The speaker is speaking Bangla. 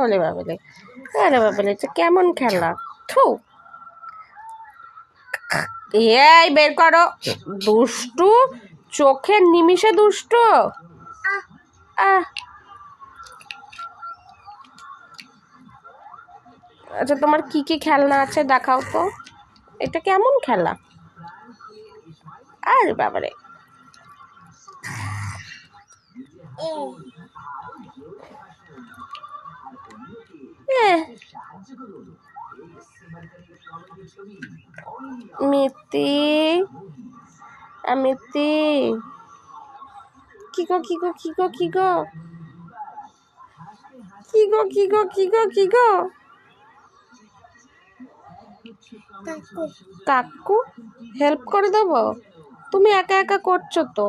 ওলে বাবলে, আরে বাবলে, এটা কেমন খেলা? থু, এই বের করো। দুষ্টু, চোখের নিমিষে দুষ্টু। আহ, আচ্ছা, তোমার কি কি খেলনা আছে দেখাও তো। এটা কেমন খেলা? আরে বাবারে, মিতি, মিতি, কি গো, কি গো, কি গো, কি গো, কি গো, কি গো, কি গো, কি গো? কাকু হেল্প করে দেবো? তুমি একা একা করছো তো।